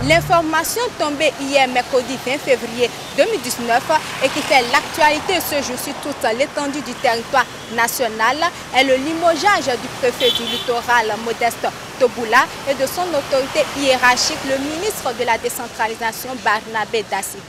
L'information tombée hier mercredi 20 février 2019 et qui fait l'actualité ce jour sur toute l'étendue du territoire national est le limogeage du préfet du littoral Modeste Toboula et de son autorité hiérarchique, le ministre de la décentralisation Barnabé Dassigli.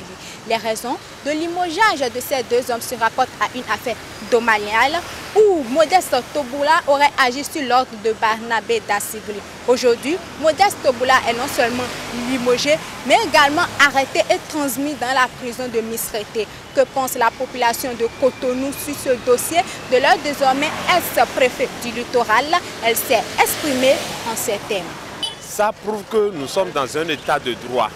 Les raisons de limogeage de ces deux hommes se rapportent à une affaire domaniale où Modeste Toboula aurait agi sur l'ordre de Barnabé Dassigli. Aujourd'hui, Modeste Toboula est non seulement limogé, mais également arrêté et transmis dans la prison de Misrété. Que pense la population de Cotonou sur ce dossier de leur désormais ex-préfet du littoral? Elle s'est exprimée en ces termes. Ça prouve que nous sommes dans un état de droit.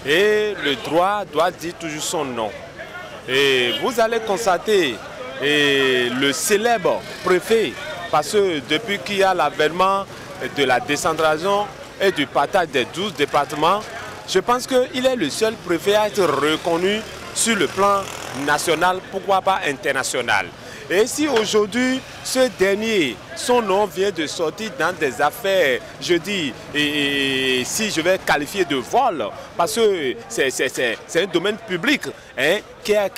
Et le droit doit dire toujours son nom. Et vous allez constater le célèbre préfet, parce que depuis qu'il y a l'avènement de la décentralisation et du partage des 12 départements, je pense qu'il est le seul préfet à être reconnu sur le plan national, pourquoi pas international. Et si aujourd'hui, ce dernier, son nom vient de sortir dans des affaires, je dis, et si je vais qualifier de vol, parce que c'est un domaine public hein, qui a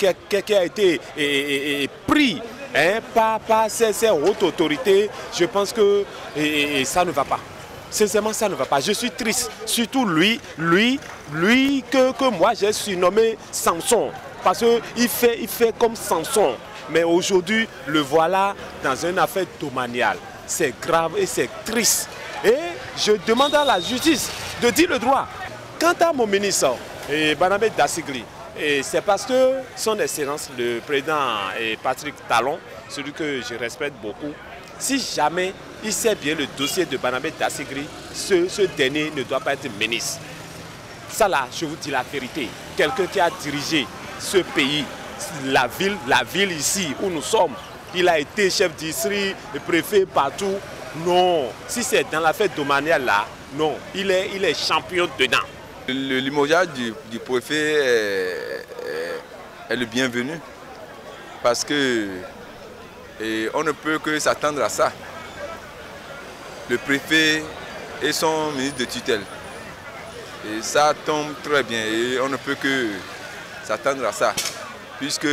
été pris hein, par ces hautes autorités, je pense que ça ne va pas. Sincèrement, ça ne va pas. Je suis triste, surtout lui que moi j'ai surnommé Samson, parce qu'il fait comme Samson. Mais aujourd'hui, le voilà dans une affaire domaniale. C'est grave et c'est triste. Et je demande à la justice de dire le droit. Quant à mon ministre, Barnabé Dassigli, c'est parce que son excellence, le président Patrick Talon, celui que je respecte beaucoup, si jamais il sait bien le dossier de Barnabé Dassigli, ce dernier ne doit pas être ministre. Ça là, je vous dis la vérité. Quelqu'un qui a dirigé ce pays, la ville ici où nous sommes, il a été chef district, préfet partout. Non, si c'est dans l'affaire domaniale là, non, il est champion dedans. Le limogeage du préfet est le bienvenu parce que on ne peut que s'attendre à ça. Le préfet et son ministre de tutelle. Et ça tombe très bien et on ne peut que s'attendre à ça. Puisque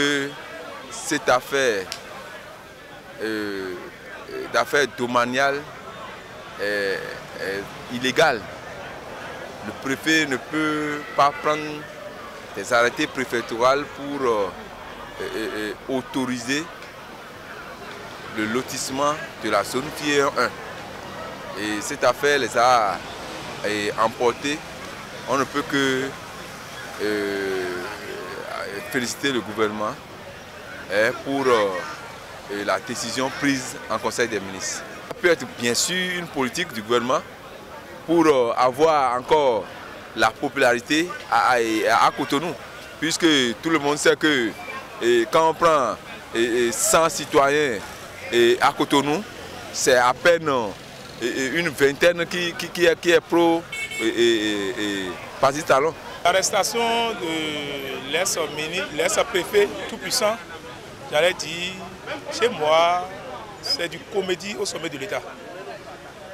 cette affaire domaniale est illégale. Le préfet ne peut pas prendre des arrêtés préfectoraux pour autoriser le lotissement de la zone Tier 1. Et cette affaire les a emportés. On ne peut que féliciter le gouvernement pour la décision prise en Conseil des ministres. Ça peut être bien sûr une politique du gouvernement pour avoir encore la popularité à Cotonou, puisque tout le monde sait que quand on prend 100 citoyens à Cotonou, c'est à peine une vingtaine qui est pro Patrick Talon. L'arrestation de l'ex-préfet tout puissant, j'allais dire, chez moi, c'est du comédie au sommet de l'État.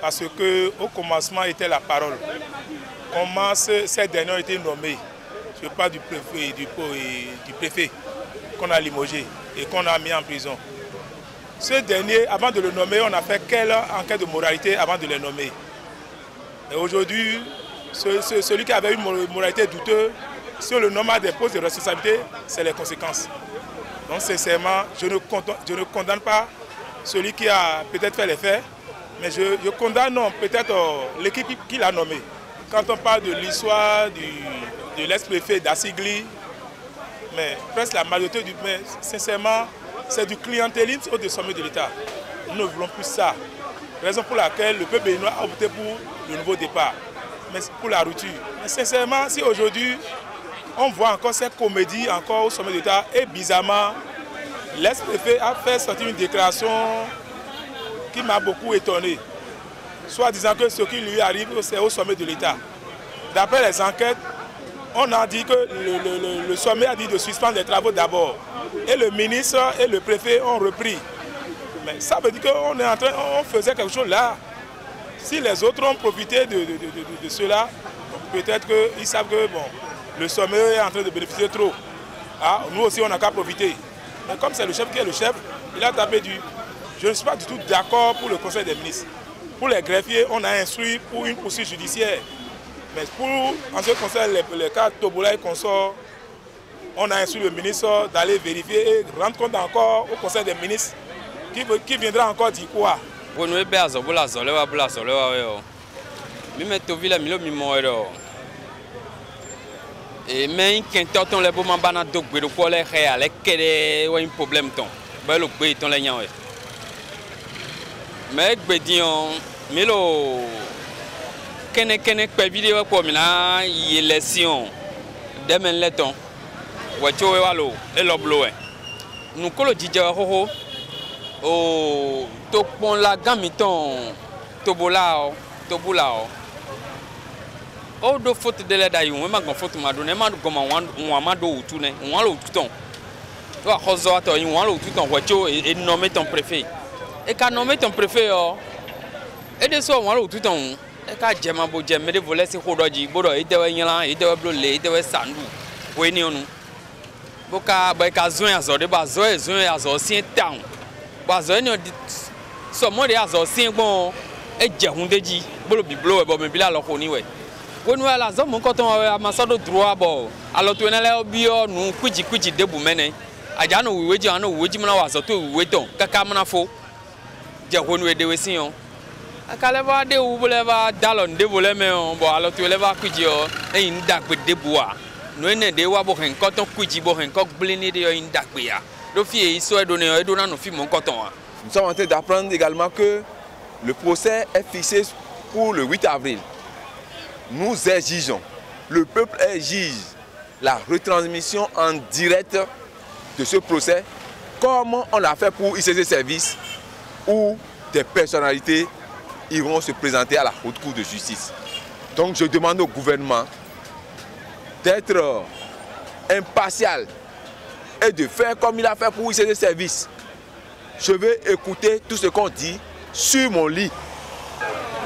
Parce qu'au commencement était la parole. Comment ces derniers ont été nommés? Je parle du préfet qu'on a limogé et qu'on a mis en prison. Ce dernier, avant de le nommer, on a fait quelle enquête de moralité avant de le nommer? Et aujourd'hui, celui qui avait une moralité douteuse, si on le nomme à des postes de responsabilité, c'est les conséquences. Donc sincèrement, je ne condamne pas celui qui a peut-être fait les faits, mais je condamne peut-être l'équipe qui l'a nommé. Quand on parle de l'histoire de l'ex-préfet Dassigli, mais presque la majorité mais sincèrement, c'est du clientélisme au sommet de l'État. Nous ne voulons plus ça. Raison pour laquelle le peuple béninois a opté pour le nouveau départ, mais pour la rupture. Mais sincèrement, si aujourd'hui on voit encore cette comédie encore au sommet de l'État, et bizarrement, l'ex-préfet a fait sortir une déclaration qui m'a beaucoup étonné, soit disant que ce qui lui arrive, c'est au sommet de l'État. d'après les enquêtes, on a dit que le sommet a dit de suspendre les travaux d'abord. Et le ministre et le préfet ont repris. Mais ça veut dire qu'on faisait quelque chose là. Si les autres ont profité de cela, peut-être qu'ils savent que bon, le sommet est en train de bénéficier trop. Ah, nous aussi, on n'a qu'à profiter. Mais comme c'est le chef qui est le chef, il a tapé du... Je ne suis pas du tout d'accord pour le Conseil des ministres. Pour les greffiers, on a instruit pour une poursuite judiciaire. Mais en ce qui concerne les cas Tobola et consorts, on a instruit le ministre d'aller vérifier et rendre compte encore au Conseil des ministres qui viendra encore dire quoi. Et mais quand on les bombarde bana donc le quoi les réels quel un problème ton ben le pays ton les nyawe mais bedion mais le kene pe vidéo ko mina élection demain le ton wacho walo et lo blowe nous kolo dija ho o to pon la gamiton tobola o do faute de l'aide ayo ma gon faute ma do ne ma go ma ma do utu ne won lo utu ton to akozo ato yin won lo utu ton wacho et nommer ton préfet et ka nommer ton préfet o et de so won lo utu ton e ka jema bo je me de voler se hodoji bodo e de yin e de blo le e de sandu we ni onu boka ba ka zon azo de ba zon azo sin town ba zon ni so mo de azo sin gbon e je hundeji bolo bi blo e bo me bi la lo ko ni we wonu ala zo mo nko ton amasado droit bo alo to enele bio nu kwiji debu mene aja no wiweji ano wiweji mna wa zo to wiwe ton kaka mna fo je wonu e dewe sin o akale ba de wu boleva dalon debu le me o bo alo to eleva kwiji o e nda pe debu a no ene de wa bo hen ko ton kwiji bo hen ko blini de yo nda pe ya do fi e so e do na no fi mo nko ton a. Nous sommes en train d'apprendre également que le procès est fixé pour le 8 avril. Nous exigeons, le peuple exige la retransmission en direct de ce procès, comme on l'a fait pour ICC Service, où des personnalités iront se présenter à la haute cour de justice. Donc je demande au gouvernement d'être impartial et de faire comme il a fait pour ICC Service. Je vais écouter tout ce qu'on dit sur mon lit.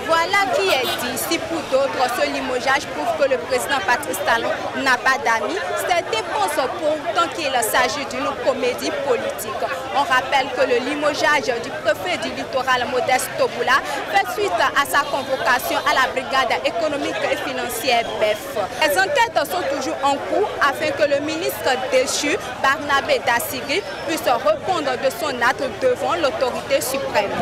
Voilà qui est dit. Si pour d'autres, ce limogeage prouve que le président Patrice Talon n'a pas d'amis, c'est dépense pourtant qu'il s'agit d'une comédie politique. On rappelle que le limogeage du préfet du littoral Modeste Tobola fait suite à sa convocation à la brigade économique et financière BEF. Les enquêtes sont toujours en cours afin que le ministre déchu, Barnabé Dassigui, puisse répondre de son acte devant l'autorité suprême.